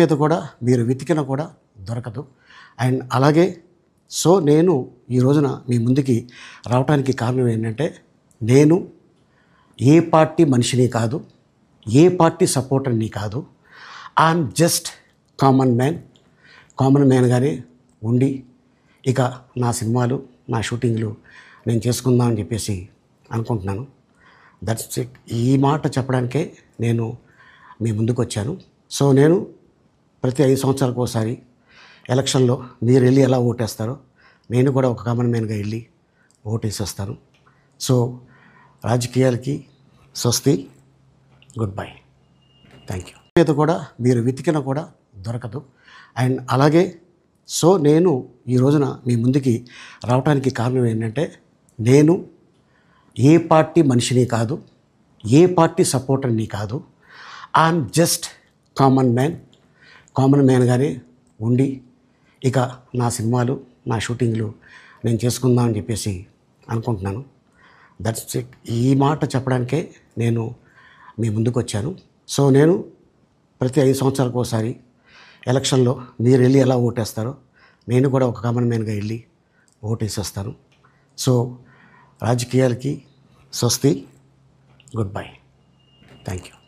మీద కూడా మీరు వెతికినా కూడా దొరకదు. అండ్ అలాగే నేను ఈ రోజున మీ ముందుకి రావడానికి కారణం ఏంటంటే, నేను ఏ పార్టీ మనిషిని కాదు, ఏ పార్టీ సపోర్టర్ని కాదు. ఐఎమ్ జస్ట్ కామన్ మ్యాన్గానే ఉండి ఇక నా సినిమాలు, నా షూటింగ్లు నేను చేసుకుందాం అని చెప్పేసి అనుకుంటున్నాను. That's it. ఈ మాట చెప్పడానికే నేను మీ ముందుకు వచ్చాను. నేను ప్రతి 5 సంవత్సరాలకు ఒకసారి ఎలక్షన్లో మీరు వెళ్ళి ఎలా ఓటేస్తారో నేను కూడా ఒక కామన్ మ్యాన్గా వెళ్ళి ఓటేసేస్తాను. రాజకీయాలకి స్వస్తి, గుడ్ బై, థ్యాంక్ యూ. మీద కూడా మీరు వెతికినా కూడా దొరకదు. అండ్ అలాగే నేను ఈ రోజున మీ ముందుకి రావడానికి కారణం ఏంటంటే, నేను ఏ పార్టీ మనిషిని కాదు, ఏ పార్టీ సపోర్టర్ని కాదు. ఐఎమ్ జస్ట్ కామన్ మ్యాన్గానే ఉండి ఇక నా సినిమాలు, నా షూటింగ్లు నేను చేసుకుందాం అని చెప్పేసి అనుకుంటున్నాను. That's it. ఈ మాట చెప్పడానికే నేను మీ ముందుకు వచ్చాను. నేను ప్రతి 5 సంవత్సరాలకు ఒకసారి ఎలక్షన్లో మీరు వెళ్ళి ఎలా ఓటేస్తారో నేను కూడా ఒక కామన్ మ్యాన్గా వెళ్ళి ఓటేసేస్తాను. రాజకీయాలకి స్వస్తి, గుడ్ బై, థ్యాంక్ యూ.